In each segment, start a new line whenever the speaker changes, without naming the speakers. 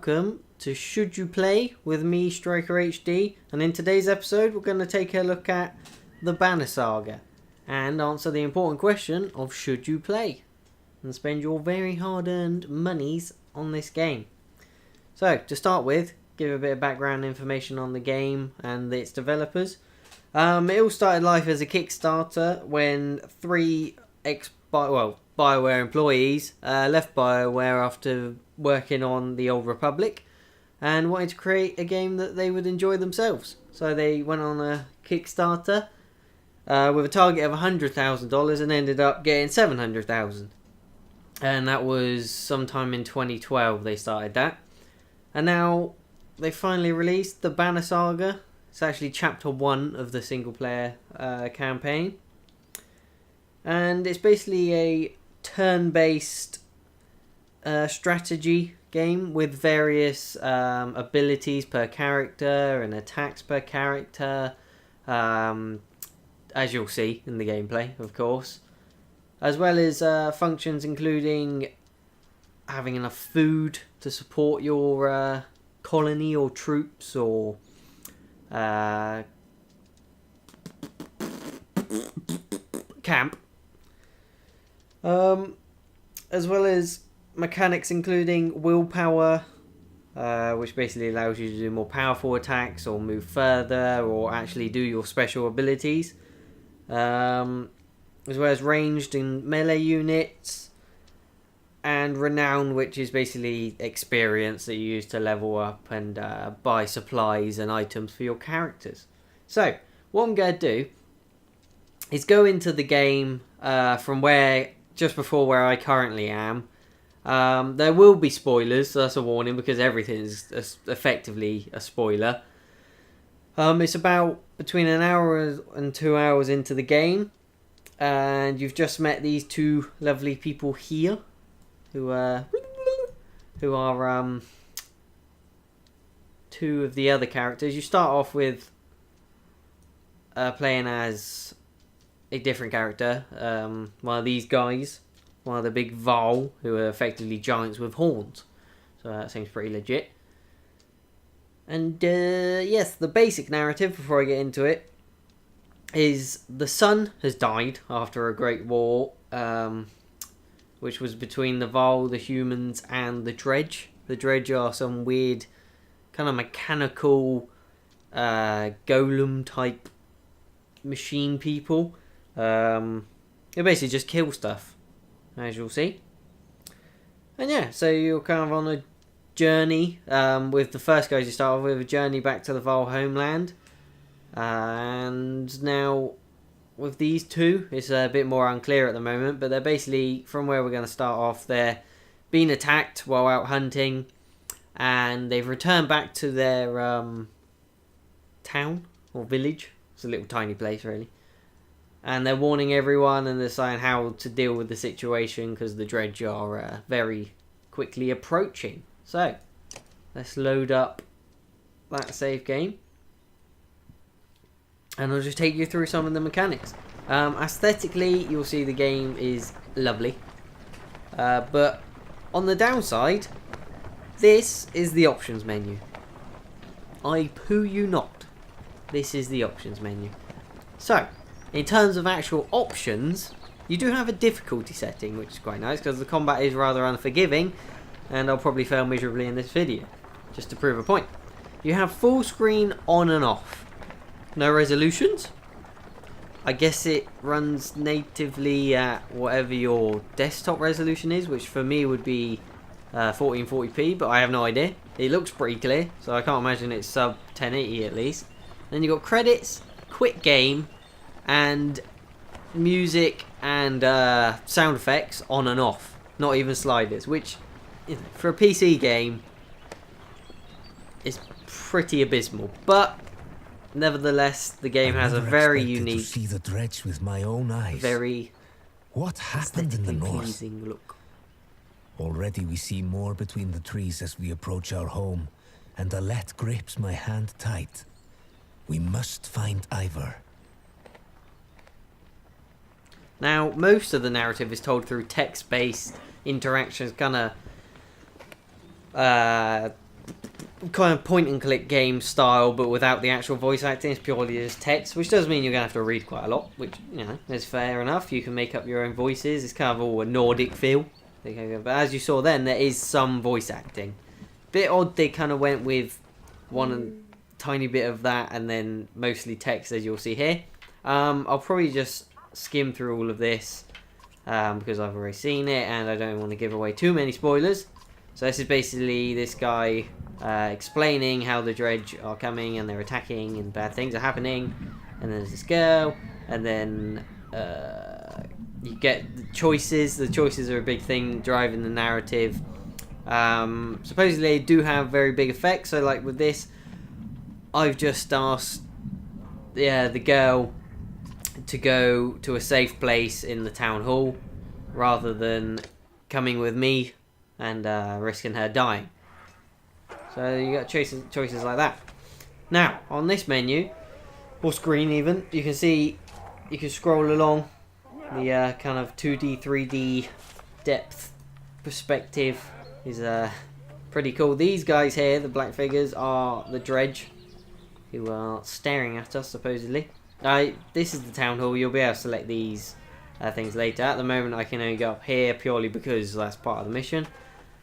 welcome to Should You Play with me, Striker HD, and in today's episode we're going to take a look at the Banner Saga and answer the important question of should you play and spend your very hard-earned monies on this game. So, to start with, give a bit of background information on the game and its developers. It all started life as a Kickstarter when three BioWare employees left BioWare after working on the Old Republic and wanted to create a game that they would enjoy themselves. So they went on a Kickstarter with a target of $100,000 and ended up getting $700,000. And that was sometime in 2012 they started that. And now they finally released the Banner Saga. It's actually chapter 1 of the single player campaign. And it's basically a turn-based strategy game with various abilities per character and attacks per character, as you'll see in the gameplay, of course, as well as functions including having enough food to support your colony or troops, or camp, as well as mechanics including willpower, which basically allows you to do more powerful attacks or move further or actually do your special abilities, as well as ranged and melee units, and renown, which is basically experience that you use to level up and buy supplies and items for your characters. So what I'm going to do is go into the game from just before where I currently am. There will be spoilers, so that's a warning, because everything is effectively a spoiler. It's about between an hour and 2 hours into the game, and you've just met these two lovely people here, who are two of the other characters. You start off with playing as a different character, one of these guys, one of the big Vol, who are effectively giants with horns. So that seems pretty legit. And yes, the basic narrative, before I get into it, is the sun has died after a great war, which was between the Vol, the humans, and the Dredge. The Dredge are some weird kind of mechanical golem type machine people. They basically just kill stuff, as you'll see. And yeah, so you're kind of on a journey. With the first guys you start off with, a journey back to the Vol homeland. And now with these two, it's a bit more unclear at the moment, but they're basically, from where we're going to start off, they're being attacked while out hunting, and they've returned back to their town or village. It's a little tiny place, really. And they're warning everyone, and they're saying how to deal with the situation because the Dredge are very quickly approaching. So, let's load up that save game. And I'll just take you through some of the mechanics. Aesthetically, you'll see the game is lovely. But on the downside, this is the options menu. I poo you not. This is the options menu. So, in terms of actual options, you do have a difficulty setting, which is quite nice because the combat is rather unforgiving, and I'll probably fail miserably in this video, just to prove a point. You have full screen on and off. No resolutions. I guess it runs natively at whatever your desktop resolution is, which for me would be 1440p, but I have no idea. It looks pretty clear, so I can't imagine it's sub 1080 at least. Then you've got credits, quit game, and music and sound effects on and off. Not even sliders, which, you know, for a PC game is pretty abysmal. But nevertheless, the game has a very unique,
to see the Dredge with my own eyes.
very
what happened in the north?
pleasing look.
Already we see more between the trees as we approach our home, and Alette grips my hand tight. We must find Ivor.
Now, most of the narrative is told through text-based interactions, kind of kind of point and click game style, but without the actual voice acting. It's purely just text, which does mean you're gonna have to read quite a lot, which, you know, is fair enough. You can make up your own voices. It's kind of all a Nordic feel. But as you saw then, there is some voice acting. Bit odd they kind of went with one tiny bit of that and then mostly text, as you'll see here. I'll probably just skim through all of this because I've already seen it and I don't want to give away too many spoilers. So this is basically this guy explaining how the dredge are coming and they're attacking and bad things are happening. And then there's this girl, and then you get the choices. The choices are a big thing driving the narrative. Supposedly they do have very big effects. So like with this, I've just asked the girl to go to a safe place in the town hall rather than coming with me and risking her dying. So you got choices like that. Now on this menu, or screen even, you can see you can scroll along the kind of 2D 3D depth perspective is pretty cool. These guys here, the black figures, are the dredge who are staring at us supposedly. This is the town hall. You'll be able to select these things later. At the moment I can only go up here purely because that's part of the mission.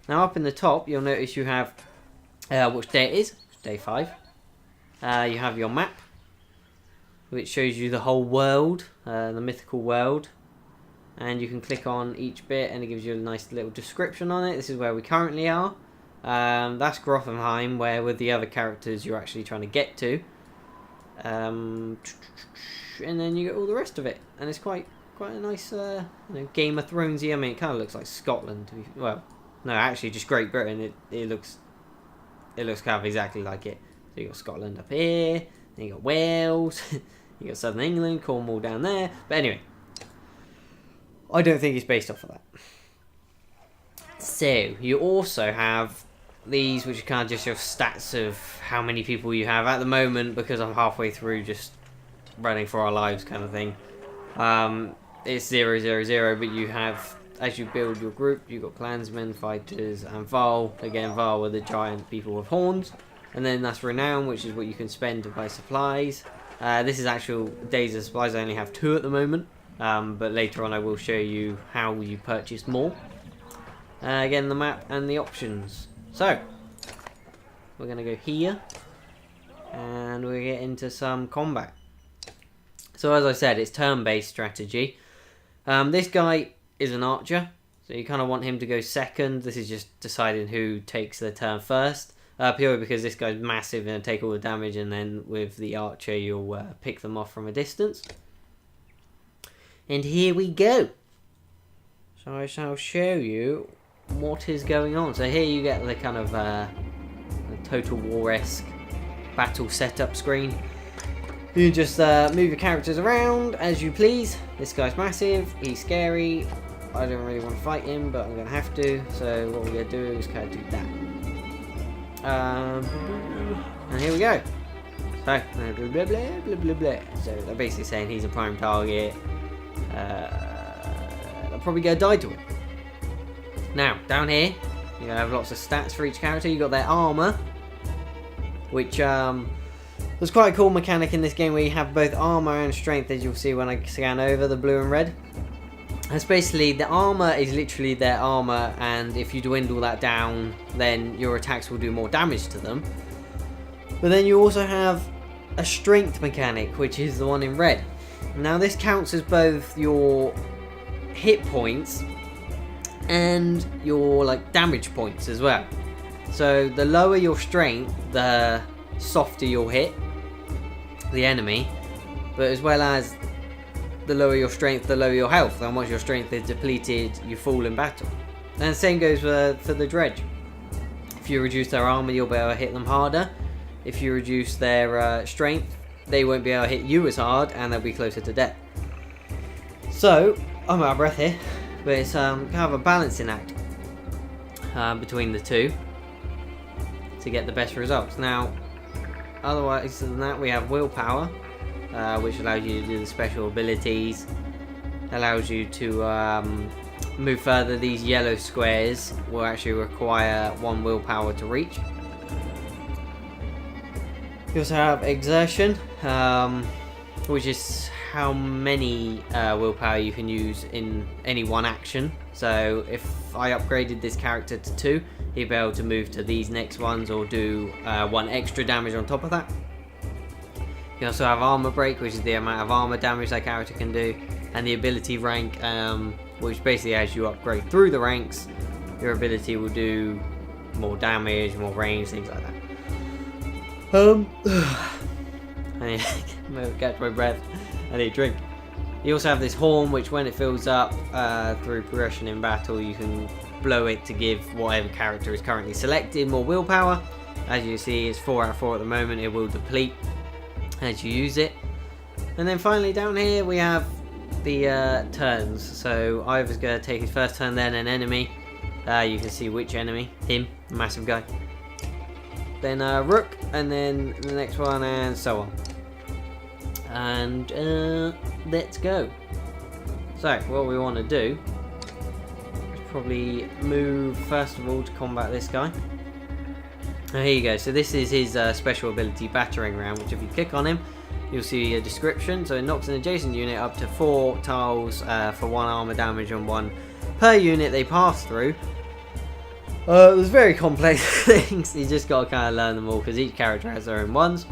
Now up in the top you'll notice you have which day it is, day 5. You have your map, which shows you the whole world, the mythical world, and you can click on each bit and it gives you a nice little description on it. This is where we currently are. That's Grothenheim, where with the other characters you're actually trying to get to, and then you get all the rest of it, and it's quite a nice Game of Thronesy. I mean, it kind of looks like Scotland. Well, no, actually just Great Britain. It looks kind of exactly like it. So you got Scotland up here, then you got Wales, you got Southern England, Cornwall down there. But anyway, I don't think it's based off of that. So you also have these, which are kind of just your stats of how many people you have at the moment. Because I'm halfway through just running for our lives kind of thing. It's 000, but you have, as you build your group, you've got clansmen, fighters, and Varl. Again, Varl are the giant people with horns. And then that's Renown, which is what you can spend to buy supplies. This is actual days of supplies. I only have 2 at the moment. But later on I will show you how you purchase more. Again, the map and the options. So, we're going to go here. And we'll get into some combat. So as I said, it's turn-based strategy. This guy is an archer. So you kind of want him to go second. This is just deciding who takes the turn first. Purely because this guy's massive and take all the damage, and then with the archer you'll pick them off from a distance. And here we go. So I shall show you what is going on. So here you get the kind of Total War-esque battle setup screen. You just move your characters around as you please. This guy's massive, he's scary. I don't really want to fight him, but I'm going to have to. So what we're going to do is kind of do that. And here we go. So, blah, blah, blah, blah, blah, blah. So they're basically saying he's a prime target. They're probably going to die to him. Now, down here, you have lots of stats for each character. You got their armor, which there's quite a cool mechanic in this game where you have both armor and strength, as you'll see when I scan over the blue and red. That's basically, the armor is literally their armor, and if you dwindle that down, then your attacks will do more damage to them. But then you also have a strength mechanic, which is the one in red. Now this counts as both your hit points and your damage points as well. So the lower your strength, the softer you'll hit the enemy, but as well as the lower your strength, the lower your health, and once your strength is depleted, you fall in battle. And the same goes for the dredge. If you reduce their armor, you'll be able to hit them harder. If you reduce their strength, they won't be able to hit you as hard, and they'll be closer to death. So, I'm out of breath here, but it's kind of a balancing act between the two to get the best results. Now, otherwise than that, we have willpower, which allows you to do the special abilities, allows you to move further. These yellow squares will actually require 1 willpower to reach. You also have exertion, which is how many willpower you can use in any one action. So if I upgraded this character to 2, he'd be able to move to these next ones or do 1 extra damage on top of that. You also have armor break, which is the amount of armor damage that character can do, and the ability rank, which basically as you upgrade through the ranks, your ability will do more damage, more range, things like that. I need to catch my breath. I need a drink. You also have this horn, which when it fills up through progression in battle, you can blow it to give whatever character is currently selected more willpower. As you see, it's 4 out of 4 at the moment. It will deplete as you use it. And then finally down here we have the turns. So Ivor's going to take his first turn, then an enemy. You can see which enemy. Him, the massive guy. Then Rook, and then the next one, and so on. And let's go. So what we want to do is probably move first of all to combat this guy. Here you go. So this is his special ability, Battering Ram, which if you click on him, you'll see a description. So it knocks an adjacent unit up to 4 tiles for 1 armor damage and 1 per unit they pass through. There's very complex things. You just got to kind of learn them all because each character has their own ones.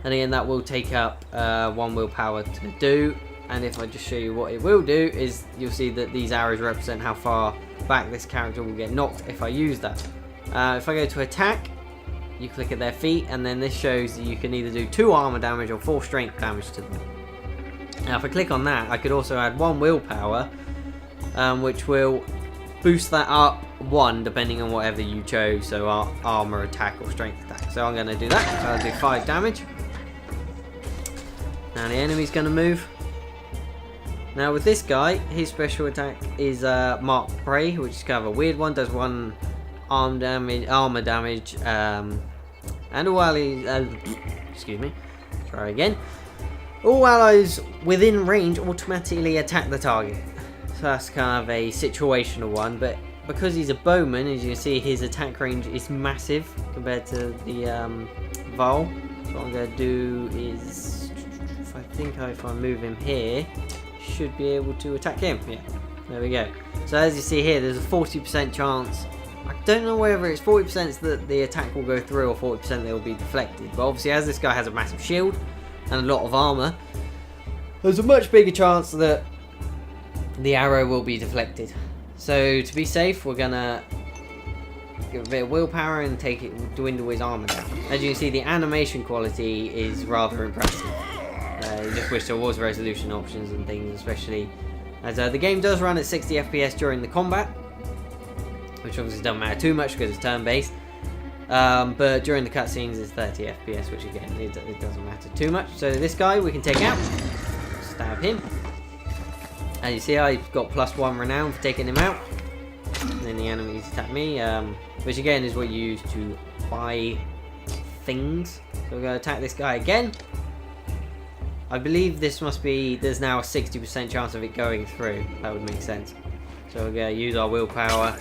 And again, that will take up 1 willpower to do. And if I just show you what it will do, is you'll see that these arrows represent how far back this character will get knocked if I use that. If I go to attack, you click at their feet, and then this shows that you can either do 2 armor damage or 4 strength damage to them. Now if I click on that, I could also add 1 willpower, which will boost that up 1 depending on whatever you chose, so armor attack or strength attack. So I'm going to do that, so I'll do 5 damage. Now the enemy's going to move. Now with this guy, his special attack is Mark Prey, which is kind of a weird one, does 1 armor damage, and all allies, excuse me, try again. All allies within range automatically attack the target. So that's kind of a situational one, but because he's a bowman, as you can see, his attack range is massive compared to the Vol. So what I'm going to do is, if I move him here, should be able to attack him. Yeah, there we go. So as you see here, there's a 40% chance. I don't know whether it's 40% that the attack will go through or 40% they will be deflected. But obviously, as this guy has a massive shield and a lot of armor, there's a much bigger chance that the arrow will be deflected. So to be safe, we're gonna give a bit of willpower and take it, dwindle his armor down. As you can see, the animation quality is rather impressive. You just wish there was resolution options and things, especially as the game does run at 60 FPS during the combat, which obviously doesn't matter too much because it's turn-based. But during the cutscenes it's 30 FPS, which again, it doesn't matter too much. So this guy we can take out, stab him. As you see, I've got +1 renown for taking him out. And then the enemies attack me, which again is what you use to buy things. So we're going to attack this guy again. I believe this must be, there's now a 60% chance of it going through. That would make sense. So we're going to use our willpower.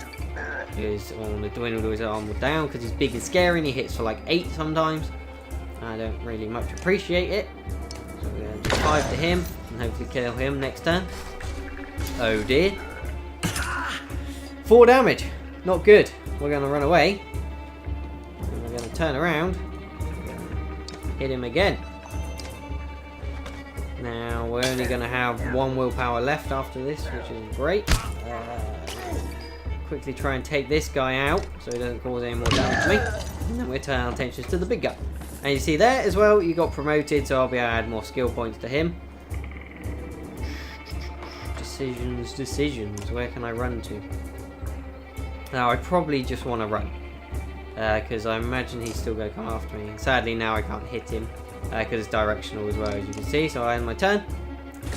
Is on the dwindle his armor down because he's big and scary and he hits for like 8 sometimes. I don't really much appreciate it. So we're going to do 5 to him and hopefully kill him next turn. Oh dear. 4 damage. Not good. We're going to run away. And we're going to turn around. Hit him again. Now we're only going to have 1 willpower left after this, which is great. Quickly try and take this guy out so he doesn't cause any more damage to me. And then we'll turn our attentions to the big guy. And you see there as well, you got promoted, so I'll be able to add more skill points to him. Decisions. Where can I run to? Now I probably just want to run. Because I imagine he's still going to come after me. Sadly now I can't hit him. Because it's directional as well, as you can see. So I end my turn.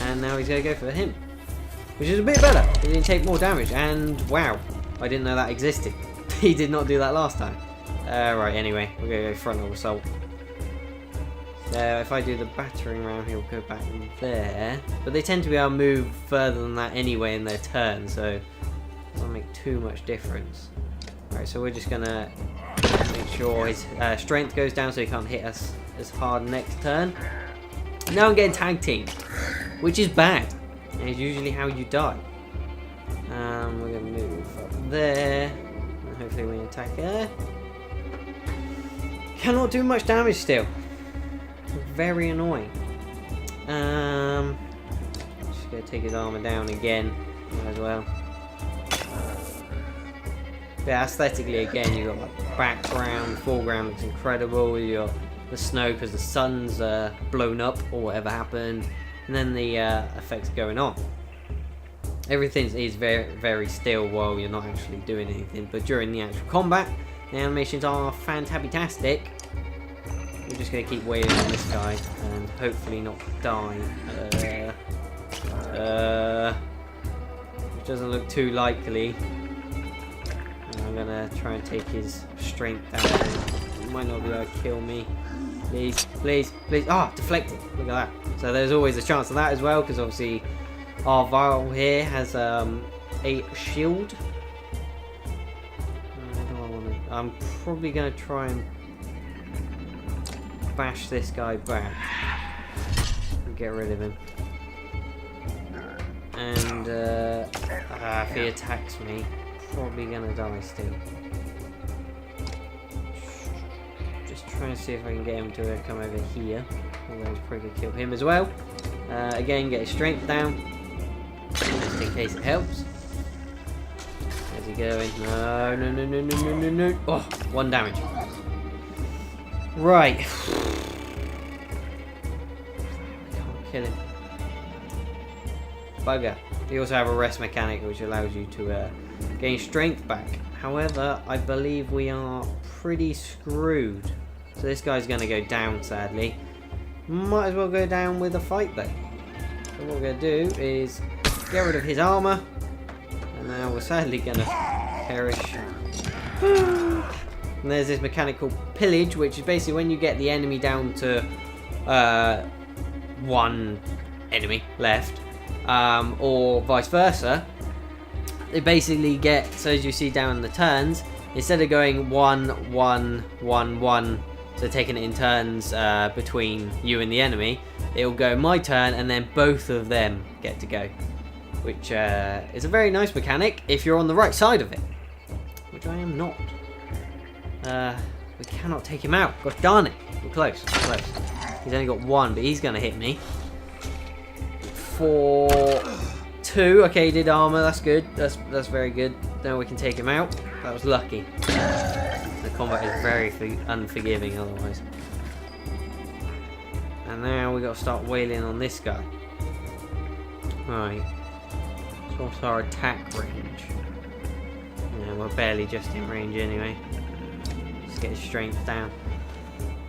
And now he's going to go for him. Which is a bit better. He didn't take more damage. And wow. I didn't know that existed. He did not do that last time. Right, anyway. We're going to go frontal assault. So if I do the battering ram, he'll go back there. But they tend to be able to move further than that anyway in their turn. So it doesn't make too much difference. Alright, so we're just going to make Make sure his strength goes down so he can't hit us as hard next turn. Now I'm getting tag team, which is bad. And it's usually how you die. We're going to move up there. And hopefully we attack there. Cannot do much damage still. Very annoying. Just going to take his armor down again as well. Yeah, aesthetically again, you've got like background, foreground looks incredible. You've got the snow because the sun's blown up or whatever happened, and then the effects going on. Everything is very, very still while you're not actually doing anything, but during the actual combat, the animations are fantastic. We're just going to keep waiting on this guy and hopefully not die. Which doesn't look too likely. I'm gonna try and take his strength out. He might not be able to kill me. Please, please, please. Ah, deflected. Look at that. So there's always a chance of that as well, because obviously our vial here has a shield. I'm probably gonna try and bash this guy back and get rid of him. And if he attacks me, probably gonna die still. Just trying to see if I can get him to come over here. Although he's probably gonna kill him as well. Again, get his strength down, just in case it helps. Where's he going? No, no, no, no, no, no, no, no. Oh, 1 damage. Right. Can't kill him. Bugger. You also have a rest mechanic which allows you to gain strength back. However, I believe we are pretty screwed. So this guy's going to go down, sadly. Might as well go down with a fight though. So what we're going to do is get rid of his armor. And now we're sadly going to perish. And there's this mechanic called pillage, which is basically when you get the enemy down to 1 enemy left. Or vice versa, they basically get, so as you see down in the turns, instead of going 1, 1, 1, 1, so taking it in turns between you and the enemy, it'll go my turn and then both of them get to go, which is a very nice mechanic if you're on the right side of it, which I am not. We cannot take him out. Gosh darn it, we're close, we're close. He's only got 1, but he's going to hit me. For 2, okay, he did armor, that's good, that's very good. Now we can take him out. That was lucky. The combat is very unforgiving otherwise. And now we got to start wailing on this guy. Right. So what's our attack range? Yeah, we're barely just in range anyway. Let's get his strength down.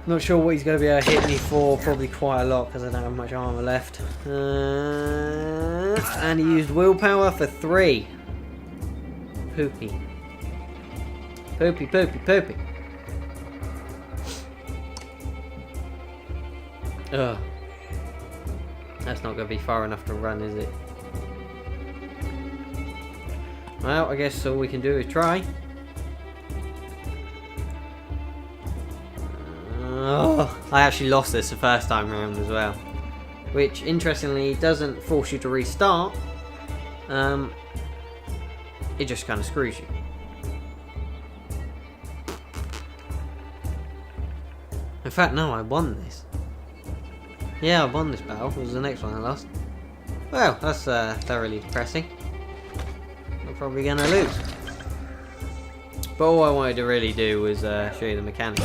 Not sure what he's going to be able to hit me for, probably quite a lot because I don't have much armor left. And he used willpower for 3. Poopy. Poopy, poopy, poopy. Ugh. That's not going to be far enough to run, is it? Well, I guess all we can do is try. Oh, I actually lost this the first time round as well, which interestingly doesn't force you to restart. It just kind of screws you. In fact, no, I won this. Yeah, I won this battle. It was the next one I lost. Well, that's thoroughly depressing. I'm probably going to lose. But all I wanted to really do was show you the mechanics.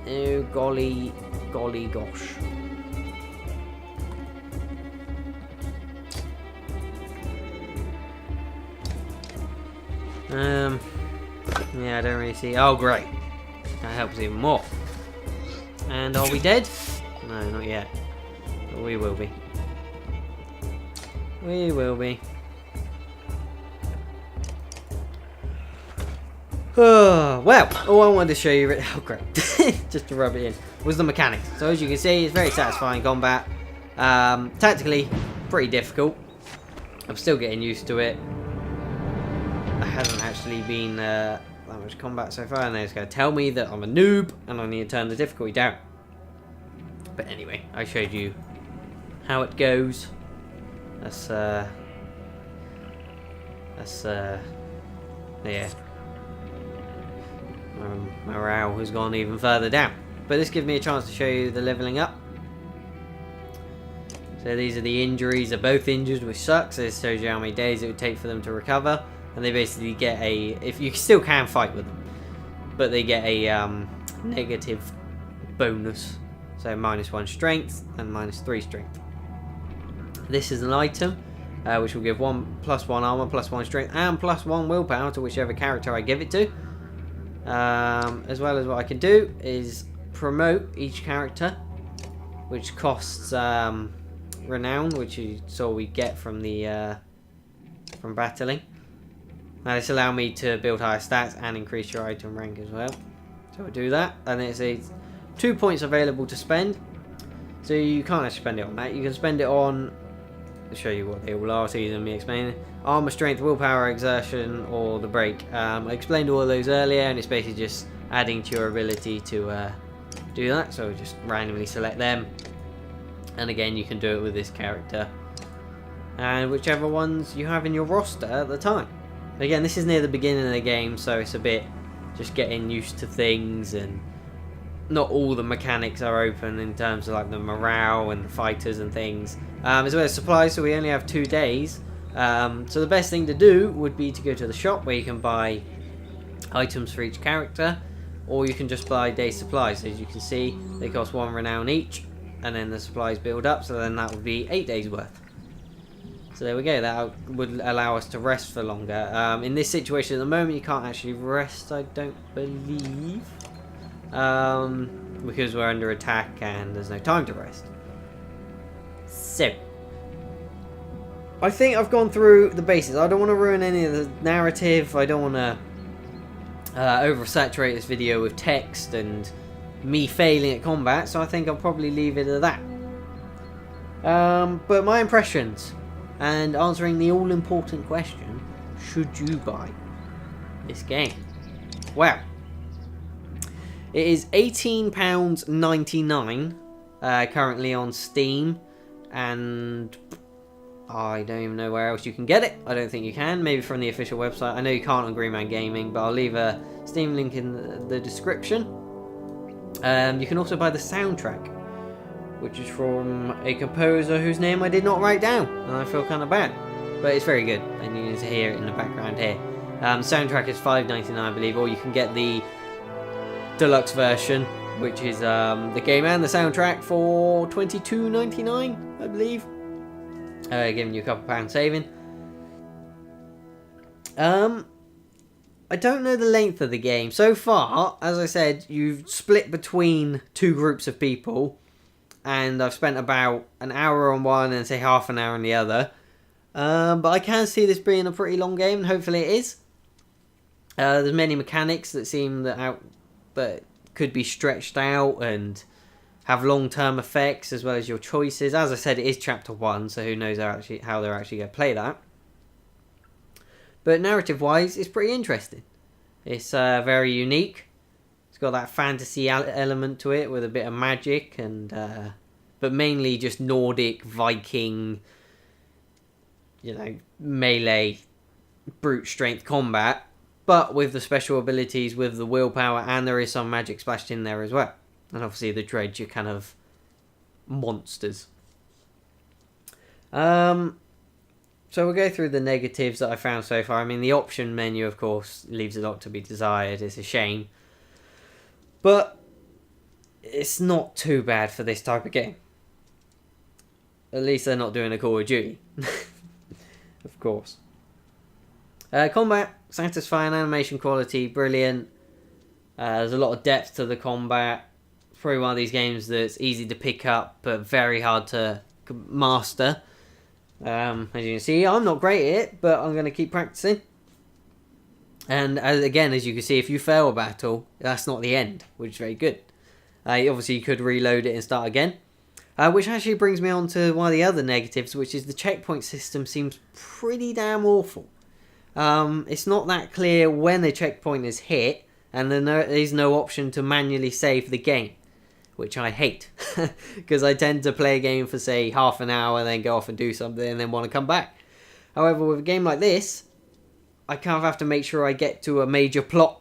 Oh, golly, golly gosh. Yeah, I don't really see. Oh, great. That helps even more. And are we dead? No, not yet. But we will be. We will be. Well, all I wanted to show you, oh great, just to rub it in, was the mechanics. So as you can see, it's very satisfying combat. Tactically, pretty difficult. I'm still getting used to it. I haven't actually been that much combat so far, and then it's going to tell me that I'm a noob and I need to turn the difficulty down. But anyway, I showed you how it goes. Yeah. Morale has gone even further down. But this gives me a chance to show you the leveling up. So these are the injuries. They're both injured, which sucks. This shows you how many days it would take for them to recover. And they basically get if you still can fight with them, but they get a negative bonus. So -1 strength and -3 strength. This is an item which will give +1 armor, +1 strength, and +1 willpower to whichever character I give it to. As well as what I can do is promote each character, which costs renown, which you saw we get from the from battling. Now this allows me to build higher stats and increase your item rank as well. So we'll do that, and it's 2 points available to spend. So you can't actually spend it on that. You can spend it on, I'll show you what they all are, so you than me explaining. Armor, strength, willpower, exertion, or the break. I explained all of those earlier, and it's basically just adding to your ability to do that. So just randomly select them, and again you can do it with this character and whichever ones you have in your roster at the time. Again, this is near the beginning of the game, so it's a bit just getting used to things, and not all the mechanics are open in terms of like the morale and the fighters and things, as well as supplies. So we only have 2 days. So the best thing to do would be to go to the shop where you can buy items for each character, or you can just buy day supplies. So as you can see, they cost 1 renown each, and then the supplies build up, so then that would be 8 days worth. So there we go, that would allow us to rest for longer. In this situation at the moment, you can't actually rest, I don't believe, because we're under attack and there's no time to rest. So I think I've gone through the basics. I don't want to ruin any of the narrative. I don't want to oversaturate this video with text and me failing at combat, so I think I'll probably leave it at that. But my impressions, and answering the all-important question, should you buy this game? Well, it is £18.99 currently on Steam, and I don't even know where else you can get it. I don't think you can. Maybe from the official website. I know you can't on Green Man Gaming, but I'll leave a Steam link in the description. You can also buy the soundtrack, which is from a composer whose name I did not write down, and I feel kind of bad. But it's very good, and you need to hear it in the background here. Soundtrack is $5.99, I believe, or you can get the deluxe version, which is the game and the soundtrack for $22.99, I believe. Giving you a couple pound saving. I don't know the length of the game. So far, as I said, you've split between 2 groups of people, and I've spent about an hour on one and say half an hour on the other. But I can see this being a pretty long game, and hopefully it is. There's many mechanics that seem that could be stretched out and have long-term effects, as well as your choices. As I said, it is chapter 1, so who knows how they're actually going to play that. But narrative-wise, it's pretty interesting. It's very unique. It's got that fantasy element to it with a bit of magic, and but mainly just Nordic, Viking, melee, brute strength combat, but with the special abilities, with the willpower, and there is some magic splashed in there as well. And obviously the Dredge are kind of monsters. So we'll go through the negatives that I found so far. I mean, the option menu, of course, leaves a lot to be desired. It's a shame. But it's not too bad for this type of game. At least they're not doing a Call of Duty. Of course. Combat, satisfying, animation quality, brilliant. There's a lot of depth to the combat. It's probably one of these games that's easy to pick up, but very hard to master. As you can see, I'm not great at it, but I'm going to keep practicing. And again, as you can see, if you fail a battle, that's not the end, which is very good. Obviously, you could reload it and start again. Which actually brings me on to one of the other negatives, which is the checkpoint system seems pretty damn awful. it's not that clear when a checkpoint is hit, and then there is no option to manually save the game, which I hate, because I tend to play a game for, say, half an hour, and then go off and do something, and then want to come back. However, with a game like this, I kind of have to make sure I get to a major plot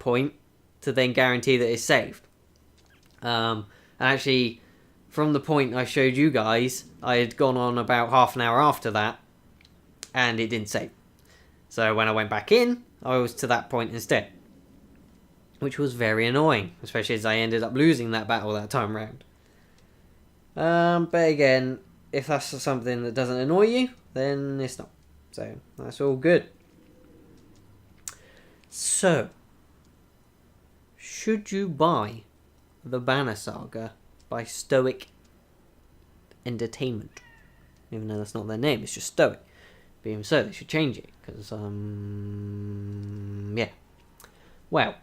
point to then guarantee that it's saved. And actually, from the point I showed you guys, I had gone on about half an hour after that, and it didn't save. So when I went back in, I was to that point instead, which was very annoying, especially as I ended up losing that battle that time round. But again, if that's something that doesn't annoy you, then it's not. So that's all good. So, should you buy the Banner Saga by Stoic Entertainment? Even though that's not their name, it's just Stoic. But even so, they should change it, because, yeah. Well,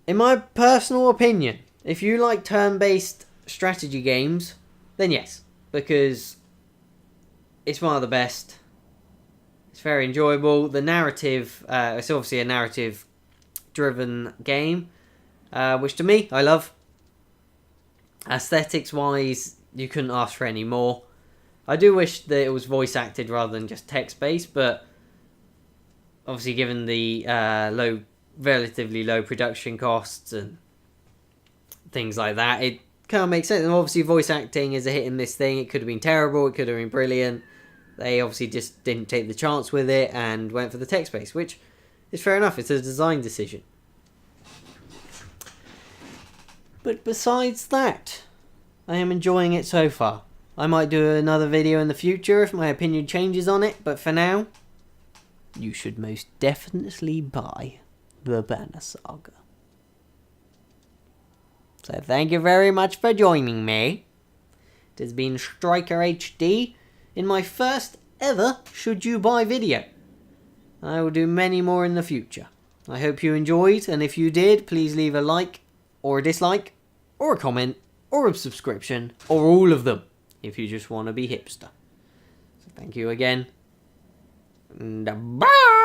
in my personal opinion, if you like turn-based strategy games, then yes, because it's one of the best. It's very enjoyable. The narrative, it's obviously a narrative-driven game, which to me, I love. Aesthetics-wise, you couldn't ask for any more. I do wish that it was voice-acted rather than just text-based, but obviously given the relatively low production costs and things like that, it kind of makes sense. And obviously voice acting is a hit in this thing. It could have been terrible, it could have been brilliant. They obviously just didn't take the chance with it and went for the text-based, which is fair enough. It's a design decision. But besides that, I am enjoying it so far. I might do another video in the future if my opinion changes on it, but for now, you should most definitely buy the Banner Saga. So thank you very much for joining me. It has been Striker HD in my first ever Should You Buy video. I will do many more in the future. I hope you enjoyed, and if you did, please leave a like, or a dislike, or a comment, or a subscription, or all of them, if you just want to be hipster. So thank you again, and bye!